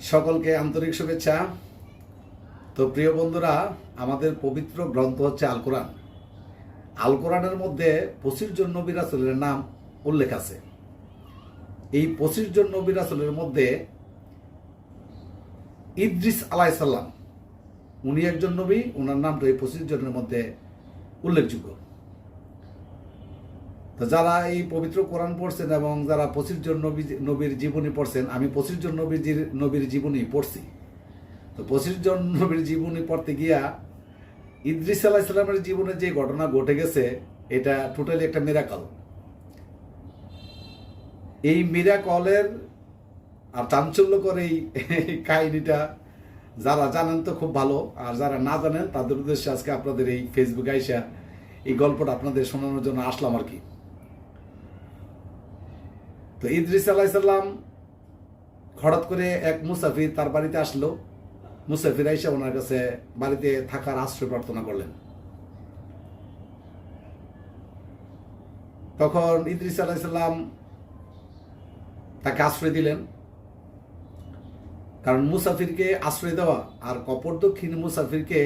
সকলকে আন্তরিক শুভেচ্ছা। তো প্রিয় বন্ধুরা, আমাদের পবিত্র গ্রন্থ হচ্ছে আল কোরআন। আল কোরআনের মধ্যে 25 জন নবী রাসূলের নাম উল্লেখ আছে। এই 25 জন নবী রাসূলের মধ্যে ইদ্রিস আলাইহিসসালাম উনি একজন নবী, ওনার নামটা এই 25 জনের মধ্যে উল্লেখযোগ্য। তো যারা এই পবিত্র কোরআন পড়ছেন এবং যারা 25 জন নবীর জীবনী পড়ছেন, আমি 25 জন নবীর জীবনী পড়ছি। তো 25 জন নবীর জীবনী পড়তে গিয়া ইদ্রিস আলাইহিস সালামের জীবনে যে ঘটনা ঘটে গেছে, এটা টোটালি একটা মিরাকল। এই মিরাকলের আর চাঞ্চল্যকর এই কাহিনীটা যারা জানেন তো খুব ভালো, আর যারা না জানেন তাদের উদ্দেশ্যে আজকে আপনাদের এই ফেসবুকে আইসা এই গল্পটা আপনাদের শোনানোর জন্য আসলাম আর কি। তো ইদ্রিস আলাইহিস সালাম হঠাৎ করে এক মুসাফির তার বাড়িতে আসলো। মুসাফির আইসা ওনার কাছে বাড়িতে থাকার আশ্রয় প্রার্থনা করলেন। তখন ইদ্রিস আলাইহিস সালাম তাকে আশ্রয় দিলেন, কারণ মুসাফিরকে আশ্রয় দেওয়া আর কপরদক্ষিণ মুসাফিরকে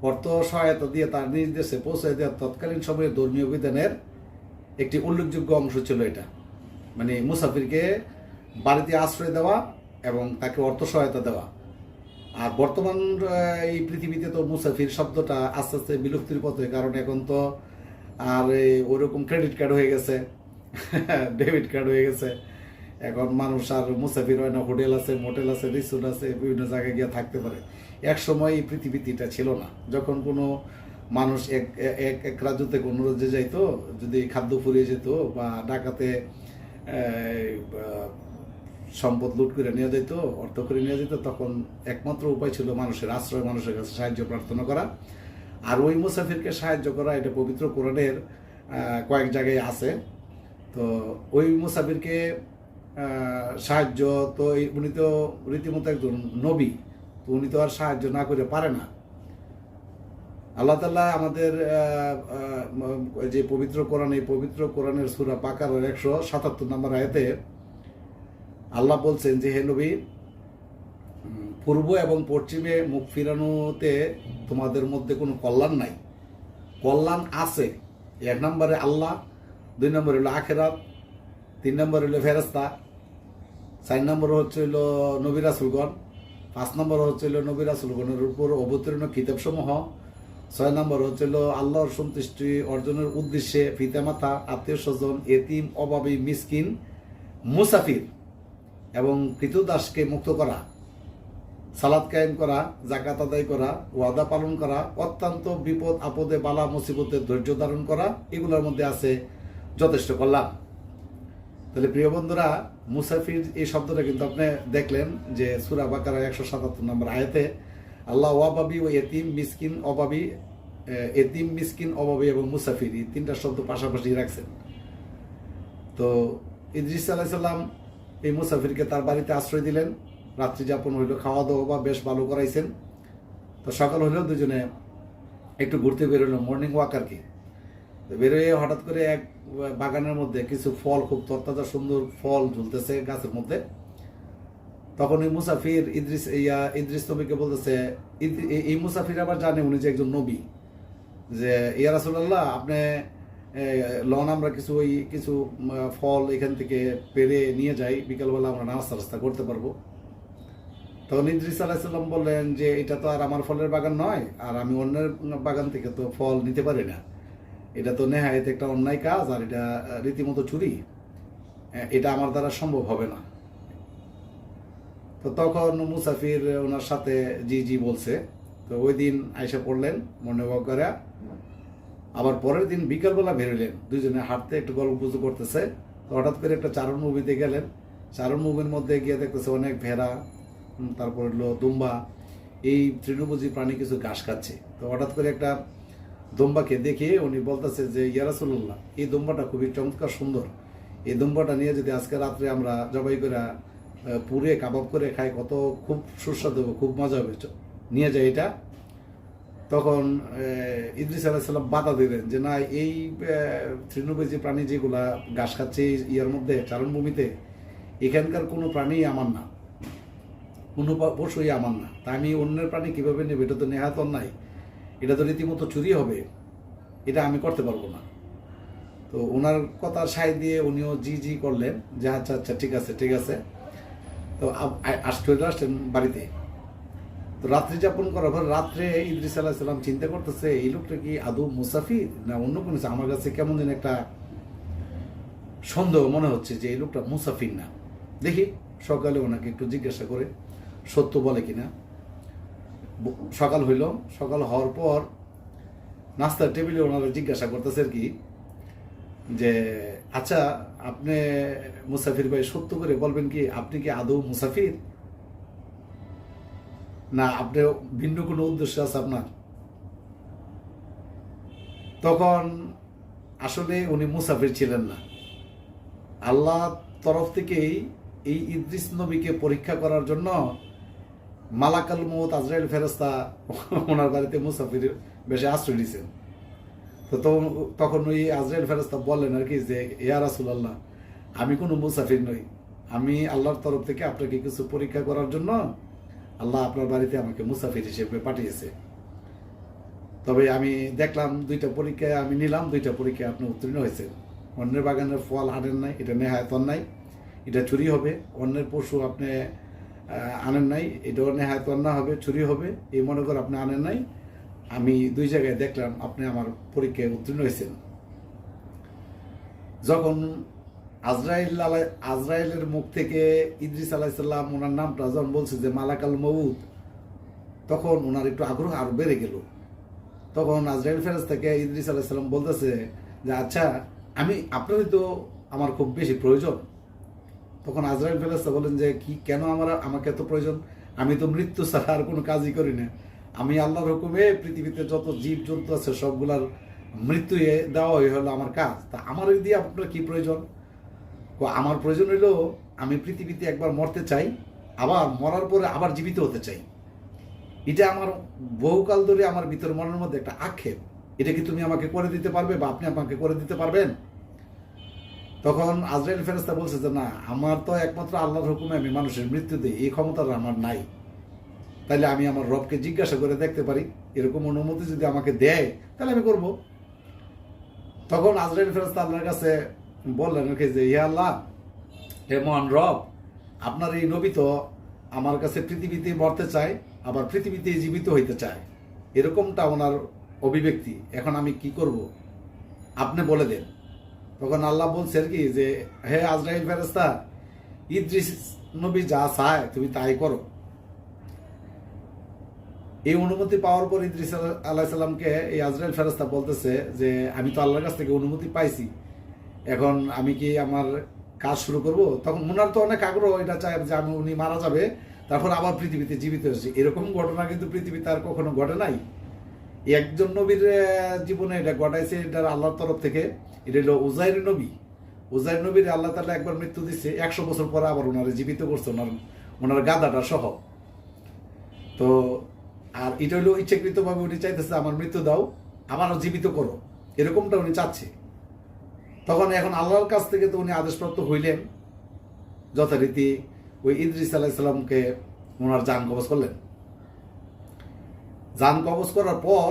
অর্থ সহায়তা দিয়ে তার নিজ দেশে পৌঁছে দেওয়া তৎকালীন সময়ে ধর্মীয় বিধানের একটি উল্লেখযোগ্য অংশ ছিল এটা। মানে মুসাফিরকে বাড়িতে আশ্রয় দেওয়া এবং তাকে অর্থ সহায়তা দেওয়া। আর বর্তমান এই পৃথিবীতে তো মুসাফির শব্দটা আস্তে আস্তে বিলুপ্তির পথে, কারণ এখন তো আর ওরকম ক্রেডিট কার্ড হয়ে গেছে, ডেবিট কার্ড হয়ে গেছে। এখন মানুষ আর মুসাফির হয় না, হোটেল আছে, মোটেল আছে, রিসোর্ট আছে, বিভিন্ন জায়গায় গিয়ে থাকতে পারে। এক সময় এই পৃথিবীতে এটা ছিল না, যখন কোনো মানুষ এক রাজ্য থেকে অন্য রাজ্যে যাইতো, যদি খাদ্য ফুরিয়ে যেত বা ডাকাতে সম্পদ লুট করে নিয়ে যেত, অর্থ করে নিয়ে যেত, তখন একমাত্র উপায় ছিল মানুষের আশ্রয়, মানুষের কাছে সাহায্য প্রার্থনা করা। আর ওই মুসাফিরকে সাহায্য করা এটা পবিত্র কোরআনের কয়েক জায়গায় আছে। তো ওই মুসাফিরকে সাহায্য তো উনি তো রীতিমতো একজন নবী, তো উনি তো আর সাহায্য না করে পারে না। আল্লাহ তাআলা আমাদের যে পবিত্র কোরআন, এই পবিত্র কোরআনের সূরা বাকারার 177 নম্বর আয়াতে আল্লাহ বলছেন যে, হে নবী, পূর্ব এবং পশ্চিমে মুখ ফিরানোতে তোমাদের মধ্যে কোনো কল্যাণ নাই। কল্যাণ আছে, 1 নম্বরে আল্লাহ, 2 নম্বরে হলো আখিরাত, 3 নম্বরে হলো ফেরেশতা, 4 নম্বর হচ্ছে হলো নবী রাসূলগণ, 5 নম্বর হচ্ছে হলো নবী রাসূলগণের উপর অবতীর্ণ কিতাবসমূহ, 6 নম্বর হচ্ছে হলো আল্লাহর সন্তুষ্টি অর্জনের উদ্দেশ্যে পিতামাতা, আত্মীয় স্বজন, এতিম, অভাবী, মিসকিন, মুসাফির এবং কৃতদাসকে মুক্ত করা, সালাত কায়েম করা, যাকাত আদায় করা, ওয়াদা পালন করা, অত্যন্ত বিপদ আপদে বালা মুসিবতে ধৈর্য ধারণ করা, এগুলোর মধ্যে আছে যথেষ্ট কল্যাণ। তাহলে প্রিয় বন্ধুরা, মুসাফির এই শব্দটা কিন্তু আপনি দেখলেন যে সূরা বাকারা 177 নম্বর আয়াতে আল্লাহ ওয়াবাবি ও এতিম মিসকিন অভাবী, এতিম মিসকিন অভাবী এবং মুসাফির, এই 3টা শব্দ পাশাপাশি রাখছেন। তো ইদ্রিস আলাইহিস সালাম এই মুসাফিরকে তার বাড়িতে আশ্রয় দিলেন, রাত্রি যাপন হইল, খাওয়া দাওয়া বেশ ভালো করাইছেন। তো সকাল হইলেও দুজনে একটু ঘুরতে বেরোলো, মর্নিং ওয়াক আর কি। বেরোয় হঠাৎ করে এক বাগানের মধ্যে কিছু ফল, খুব তরতাজা সুন্দর ফল ঝুলতেছে গাছের মধ্যে। তখন এই মুসাফির ইদ্রিস নবীকে বলতেছে, এই মুসাফির আবার জানে উনি যে একজন নবী, যে ইয়া রাসূলুল্লাহ, আপনি লন, আমরা কিছু ফল এখান থেকে পেরে নিয়ে যাই, বিকালবেলা আমরা নাস্তা করতে পারবো। তখন ইদ্রিস আলাইহিস সালাম বললেন যে, এটা তো আর আমার ফলের বাগান নয়, আর আমি অন্যের বাগান থেকে তো ফল নিতে পারি না, এটা তো নেহায়েত একটা অন্যায় কাজ, আর এটা রীতিমতো চুরি, এটা আমার দ্বারা সম্ভব হবে না। তো তখন মুসাফির ওনার সাথে জি বলছে। তো ওই দিন আইসা পড়লেন মনে করে, আবার পরের দিন বিকালবেলা বেরোলেন, দুজনে হাঁটতে একটু গল্প গুজব করতেছে। তো হঠাৎ করে একটা চারণ মুভিতে গেলেন। চারণ মুভির মধ্যে গিয়ে দেখতেছে অনেক ভেড়া, তারপর হলো দুম্বা, এই তৃণভোজী প্রাণী কিছু ঘাস খাচ্ছে। তো হঠাৎ করে একটা দুম্বাকে দেখে উনি বলতেছে যে, ইয়া রাসূলুল্লাহ, এই দুম্বাটা খুবই চমৎকার সুন্দর, এই দুম্বাটা নিয়ে যদি আজকে রাত্রে আমরা জবাই করে পুড়ে কাবাব করে খাই, খুব সুস্বাদু হবে, খুব মজা হবে, নিয়ে যায় এটা। তখন ইদ্রিস আলাইহিস সালাম বাধা দিলেন যে, না, এই তৃণভোজী প্রাণী যেগুলা ঘাস খাচ্ছে ইয়ার মধ্যে চারণভূমিতে, এখানকার কোনো প্রাণী আমার না, কোনো পশুই আমার না, তা আমি অন্যের প্রাণী কীভাবে নেব? এটা তো নেহাত অন্যায়, এটা তো রীতিমতো চুরি হবে, এটা আমি করতে পারবো না। তো ওনার কথা সাই দিয়ে উনিও জি জি করলেন যে আচ্ছা আচ্ছা ঠিক আছে ঠিক আছে। তো চলে আসলেন বাড়িতে। তো রাত্রি যাপন করার পর রাত্রে ইদ্রিস আলাইহিস সালাম চিন্তা করতেছে এই লোকটা কি আদৌ মুসাফির না অন্য কোনো কিছু। আমার কাছে কেমন যেন একটা সন্দেহ মনে হচ্ছে যে এই লোকটা মুসাফির না। দেখি সকালে ওনাকে একটু জিজ্ঞাসা করে সত্য বলে কিনা। সকাল হইল, সকাল হওয়ার পর নাস্তার টেবিলে ওনারা জিজ্ঞাসা করতেছে আর কি যে আচ্ছা আপনি মুসাফির ভাই সত্য করে বলবেন কি আপনি কি আদৌ মুসাফির না আপনি ভিন্ন কোনো উদ্দেশ্য আছে আপনার? তখন আসলে উনি মুসাফির ছিলেন না। আল্লাহ তরফ থেকেই এই ইদ্রিস নবীকে পরীক্ষা করার জন্য মালাকাল মউত আজরাইল ফেরেশতা ওনার বাড়িতে মুসাফির বেশে আশ্রয় দিয়েছেন। তো তখন ওই আজরাইল ফেরেশতা বললেন আর কি যে ইয়া রাসূলুল্লাহ, আমি কোনো মুসাফির নই, আমি আল্লাহর তরফ থেকে আপনাকে কিছু পরীক্ষা করার জন্য আল্লাহ আপনার বাড়িতে আমাকে মুসাফির হিসেবে পাঠিয়েছে। তবে আমি দেখলাম 2টা পরীক্ষায় আমি নিলাম, 2টা পরীক্ষায় আপনি উত্তীর্ণ হয়েছেন। অন্যের বাগানের ফল আনেন নাই, এটা নেহায়ত অন্যায়, এটা চুরি হবে। অন্যের পশু আপনি আনেন নাই, এটাও নেহায়ত অন্যায় হবে, চুরি হবে। এই মনে করে আপনি আনেন নাই, আমি 2 জায়গায় দেখলাম আপনি আমার পরীক্ষায় উত্তীর্ণ হয়েছেন। যখন আজরাইলের মুখ থেকে ইদ্রিস আলাইহিস সালাম ওনার নামটা যখন বলছে যে মালাকাল মউত, তখন ওনার একটু আগ্রহ আরো বেড়ে গেল। তখন আজরাইল ফেরেশতাকে ইদ্রিস আলাইহিস সালাম বলতেছে যে আচ্ছা আমি আপনারই তো আমার খুব বেশি প্রয়োজন। তখন আজরাইল ফেরেশতা বলেন যে কি কেন আমাকে এত প্রয়োজন? আমি তো মৃত্যু ছাড়া আর কোনো কাজই করি না। আমি আল্লাহর হুকুমে পৃথিবীতে যত জীব জন্তু আছে সবগুলার মৃত্যু দেওয়া হলো আমার কাজ। তা আমার ওই দিয়ে আপনার কি প্রয়োজন? আমার প্রয়োজন হইল আমি পৃথিবীতে একবার মরতে চাই, আবার মরার পরে আবার জীবিত হতে চাই। এটা আমার বহুকাল ধরে আমার ভিতর মনের মধ্যে একটা আক্ষেপ। এটা কি তুমি আমাকে করে দিতে পারবে বা আপনি আমাকে করে দিতে পারবেন? তখন আজরাইল ফেরেশতা বলছে যে না, আমার তো একমাত্র আল্লাহর হুকুমে আমি মানুষের মৃত্যু দিই, এই ক্ষমতাটা আমার নাই। তাইলে আমি আমার রবকে জিজ্ঞাসা করে দেখতে পারি, এরকম অনুমতি যদি আমাকে দেয় তাহলে আমি করব। তখন আজরাইল ফেরেশতা আল্লাহর কাছে বললেন যে হে আল্লাহ, হে মহান রব, আপনার এই নবী তো আমার কাছে পৃথিবীতে মরতে চায় আবার পৃথিবীতে জীবিত হইতে চায়, এরকমটা ওনার অভিব্যক্তি। এখন আমি কি করব আপনি বলে দেন। তখন আল্লাহ বলছে আর কি যে হে আজরাইল ফেরেশতা, ইদ্রিস নবী যা চায় তুমি তাই করো। এই অনুমতি পাওয়ার পর ইদ্রিস আলাইহিস সালামকে এই আজরাইল ফেরেশতা বলতেছে যে আমি তো আল্লাহর কাছ থেকে অনুমতি পাইছি, এখন আমি কি আমার কাজ শুরু করব? তখন ওনার তো অনেক আগ্রহ, এটা চায় যে আমি উনি মারা যাবে তারপর আবার পৃথিবীতে জীবিত হয়েছে। এরকম ঘটনা কিন্তু পৃথিবীতে আর কখনো ঘটে নাই। একজন নবীর জীবনে এটা ঘটাইছে, এটা আল্লাহর তরফ থেকে। এটা হলো উজাইর নবী। উজাইর নবীর আল্লাহ তাআলা একবার মৃত্যু দিচ্ছে, 100 বছর পরে আবার ওনারে জীবিত করছে ওনার গাদাটা সহ। তো আর এটা হলো ইচ্ছাকৃতভাবে উনি চাইতেছে আমার মৃত্যু দাও, আমারও জীবিত করো, এরকমটা উনি চাচ্ছে। তখন এখন আল্লাহর কাছ থেকে তো উনি আদেশপ্রাপ্ত হইলেন, যথারীতি ওই ইদ্রিস আলাইহিস সালামকে ওনার জান কবজ করলেন। জান কবজ করার পর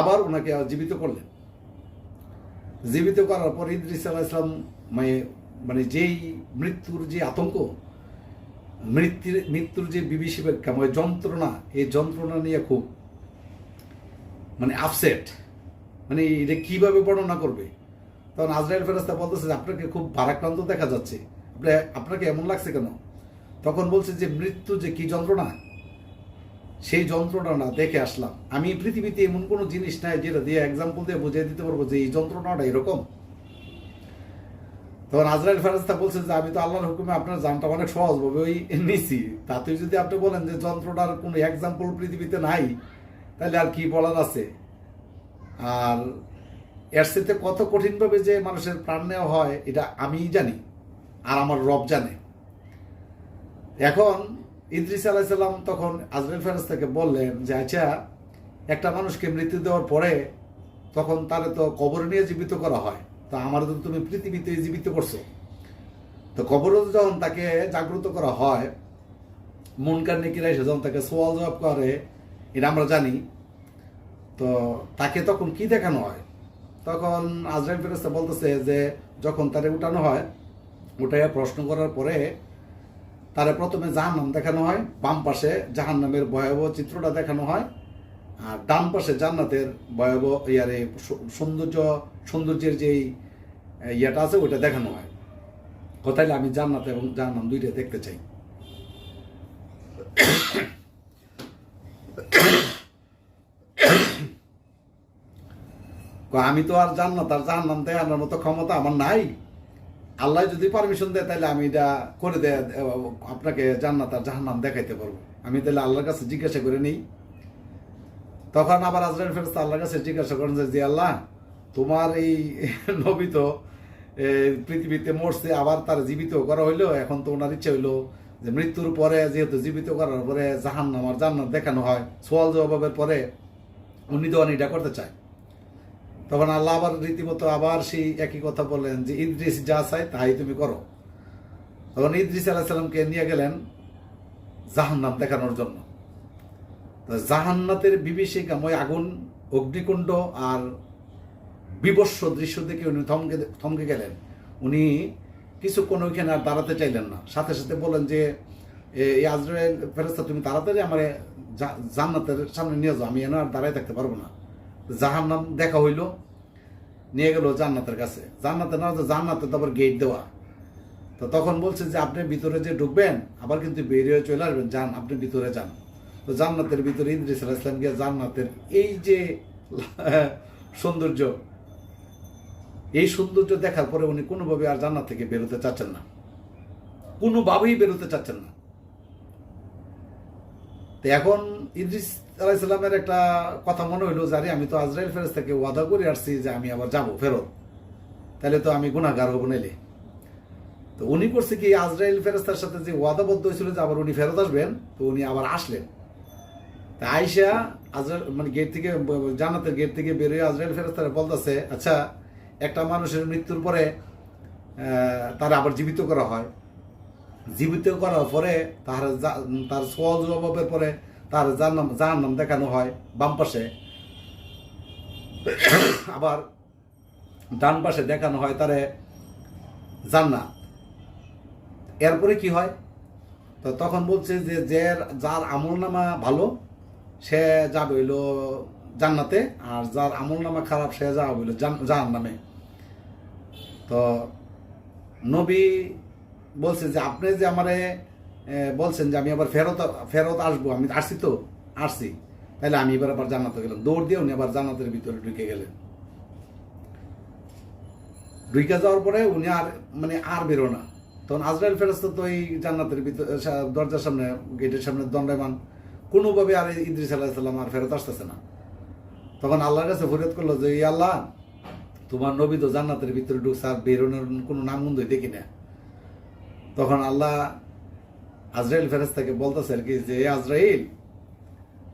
আবার ওনাকে জীবিত করলেন। জীবিত করার পর ইদ্রিস আলাইহিস সালাম মানে যেই মৃত্যুর যে আতঙ্ক, মৃত্যুর যে বিভীষিকাময় যন্ত্রণা, এই যন্ত্রণা নিয়ে খুব মানে আপসেট, মানে এটা কিভাবে বর্ণনা করবে। তখন আজরাইল ফেরেশতা বলতেছে যে আপনাকে খুব ভারাক্রান্ত দেখা যাচ্ছে, আপনাকে এমন লাগছে কেন? তখন বলছে যে মৃত্যু যে কি যন্ত্রণা, সেই যন্ত্রণাটা দেখে আসলাম। আমি পৃথিবীতে এমন কোনো জিনিস নাই যেটা দিয়ে এক্সাম্পল দিয়ে বুঝিয়ে দিতে পারবো যে এই যন্ত্রণাটা এরকম। তখন আজরাইল ফেরেশতা বলছে যে আমি তো আল্লাহর হুকুমে আপনার জানটা অনেক সহজভাবে ওই নিছি, তাতে যদি আপনি বলেন যে যন্ত্রণার কোনো এক্সাম্পল পৃথিবীতে নাই, তাহলে আর কি বলার আছে। আর এর সাথে কত কঠিনভাবে যে মানুষের প্রাণ নেওয়া হয় এটা আমিই জানি আর আমার রব জানে। এখন ইদ্রিস আলাইহিস সালাম তখন আজরাইল ফেরেশতাকে বললেন যে আচ্ছা একটা মানুষকে মৃত্যু দেওয়ার পরে তখন তারে তো কবরে নিয়ে জীবিত করা হয়, তা আমার তো তুমি পৃথিবীতে জীবিত করছো, তো কবরে যখন তাকে জাগ্রত করা হয় মুনকার নেকিরা এসে যখন তাকে সওয়াল জবাব করে, এটা আমরা জানি, তো তাকে তখন কি দেখানো হয়? তখন আজরাইল ফেরেশতা বলতেছে যে যখন তারে উঠানো হয়, উঠাইয়া প্রশ্ন করার পরে তারে প্রথমে জাহান্নাম দেখানো হয়, বাম পাশে জাহান্নামের ভয়াবহ চিত্রটা দেখানো হয়, আর ডান পাশে জান্নাতের ভয়াবহ সৌন্দর্যের যেই ইয়েটা আছে ওইটা দেখানো হয়। কোথায় আমি জান্নাত এবং জাহান্নাম দুইটাই দেখতে চাই। আমি তো আর জান্নাত আর জাহান্নাম দেখানোর মতো ক্ষমতা আমার নাই। আল্লাহ যদি পারমিশন দেয় তাহলে আমি এটা করে দেয়, আপনাকে জান্নাত আর জাহান্নাম দেখাইতে পারবো। আমি তাহলে আল্লাহর কাছে জিজ্ঞাসা করে নিই। তখন আবার আজরাইল ফেরেশতা আল্লাহর কাছে জিজ্ঞাসা করেন যে আল্লাহ, তোমার এই নবী তো পৃথিবীতে মরছে, আবার তার জীবিত করা হইলো, এখন তো ওনার ইচ্ছা হইলো যে মৃত্যুর পরে যেহেতু জীবিত করার পরে জাহান্নাম আর জান্নাত দেখানো হয়, সওয়াল জবাবের পরে উনি তো এটা করতে চায়। তখন আল্লাহ আবার রীতিমতো আবার সেই একই কথা বললেন যে ইদ্রিস যা চায় তাই তুমি করো। তখন ইদ্রিস আলাইহিস সালামকে নিয়ে গেলেন জাহান্নাম দেখানোর জন্য। জাহান্নাতের বিভীষিকাময় আগুন, অগ্নিকুণ্ড আর বিভৎস দৃশ্য দেখে উনি থমকে গেলেন। উনি কিছুক্ষণ ওইখানে আর দাঁড়াতে চাইলেন না, সাথে সাথে বললেন যে এই আজরাইল ফেরেশতা, তুমি তাড়াতাড়ি আমার জান্নাতের সামনে নিয়ে যাও, আমি এনে আর দাঁড়ায় থাকতে পারবো না। জাহান্নাম দেখা হইল, নিয়ে গেল জান্নাতের কাছে। জান্নাতে না, জান্নাতে তো আবার গেট দেওয়া। তো তখন বলছে যে আপনি ভিতরে যে ঢুকবেন আবার কিন্তু বেরিয়ে চলে আসবেন, যান আপনি ভিতরে যান। তো জান্নাতের ভিতরে ইদ্রিস আলাইহিস সালাম গিয়ে জান্নাতের এই যে সৌন্দর্য, এই সৌন্দর্য দেখার পরে উনি কোনোভাবে আর জান্নাত থেকে বেরোতে চাচ্ছেন না, কোনোভাবেই বেরোতে চাচ্ছেন না। তো এখন ইদ্রিস আলাইহিস সালামের একটা কথা মনে হইলো, যে আরে আমি তো আজরাইল ফেরেশতাকে ওয়াদা করে আসছি যে আমি আবার যাব ফেরত, তাহলে তো আমি গুনাহগার হব নাইলে। তো উনি করছে কি, আজরাইল ফেরেশতার সাথে যে ওয়াদাবদ্ধ হয়েছিল যে আবার উনি ফেরত আসবেন, তো উনি আবার আসলেন। তা আইসা আজরাইল মানে গেট থেকে, জান্নাতের গেট থেকে বেরোয় আজরাইল ফেরেশতারা বলতেছে, আচ্ছা একটা মানুষের মৃত্যুর পরে তারা আবার জীবিত করা হয়, জীবিত করার পরে তার সওয়াল জবাবের পরে তার জাহান্নাম দেখানো হয় বাম পাশে, আবার ডান পাশে দেখানো হয় তারে জান্নাত। এরপরে কি হয়? তো তখন বলছে যে যার আমলনামা ভালো সে যাবে হইলো জান্নাতে, আর যার আমলনামা খারাপ সে যাবে হইলো জাহান্নামে। তো নবী বলছে যে আপনি যে আমারে বলছেন যে আমি আবার ফেরত আসবো, আমি আসছি, তাহলে আমি এবার আবার জান্নাতে গেলাম। দৌড় দিয়ে উনি আবার জান্নাতের ভিতরে ঢুকে গেলেন। ঢুকে যাওয়ার পরে উনি আর বেরো না। তখন আজরাইল ফেরেশতা তো এই জান্নাতের ভিতরে দরজার সামনে, গেটের সামনে দণ্ডায়মান, কোনোভাবে আর ইদ্রিস আলাইহিস সালাম আর ফেরত আসতেছে না। তখন আল্লাহর কাছে ফরিয়াদ করলো যে আল্লাহ, তোমার নবী তো জান্নাতের ভিতরে ঢুকছে, আর বেরোনোর কোনো নামগন্ধই দেখি না। তখন আল্লাহ আজরাইল ফেরেশতাকে বলতেছে আর কি যে আজরাইল,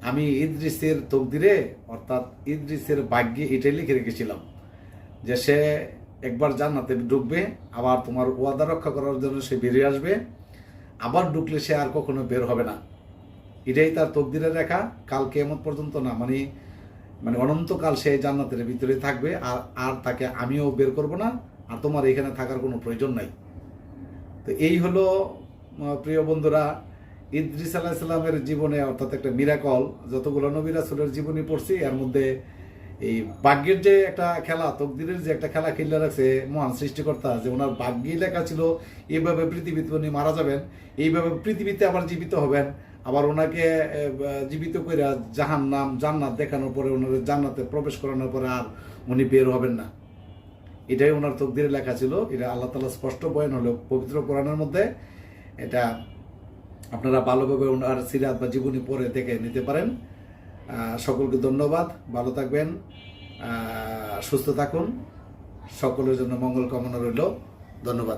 আমি ইদ্রিসের তকদিরে অর্থাৎ ইদ্রিসের ভাগ্যে এটাই লিখে রেখেছিলাম যে সে একবার জান্নাতে ঢুকবে, আবার তোমার ওয়াদা রক্ষা করার জন্য সে বেরিয়ে আসবে, আবার ঢুকলে সে আর কখনো বের হবে না। এটাই তার তকদিরে রেখা, কাল কিয়ামত পর্যন্ত না, মানে অনন্তকাল সে জান্নাতের ভিতরে থাকবে, আর তাকে আমিও বের করব না, আর তোমার এখানে থাকার কোনো প্রয়োজন নাই। তো এই হলো প্রিয় বন্ধুরা ইদ্রিস আলাইহিস সালামের জীবনে, অর্থাৎ একটা মিরাকল। যতগুলো নবী রাসূলের জীবনী পড়ছি এর মধ্যে এই ভাগ্যের যে একটা খেলা, তকদিরের যে একটা খেলা খেলে রাখছে মহান সৃষ্টিকর্তা, যে ওনার ভাগ্যেই লেখা ছিল এইভাবে পৃথিবীতে উনি মারা যাবেন, এইভাবে পৃথিবীতে আবার জীবিত হবেন, আবার ওনাকে জীবিত করে জাহান্নাম জান্নাত দেখানোর পরে ওনার জান্নাতে প্রবেশ করানোর পরে আর উনি বের হবেন না। এটাই ওনার তকদিরে লেখা ছিল। এটা আল্লাহ তাআলা স্পষ্ট বয়ান হলো পবিত্র কোরআনের মধ্যে। এটা আপনারা ভালোভাবে ওনার সিরাত বা জীবনী পড়ে দেখে নিতে পারেন। সকলকে ধন্যবাদ, ভালো থাকবেন, সুস্থ থাকুন, সকলের জন্য মঙ্গল কামনা রইল। ধন্যবাদ।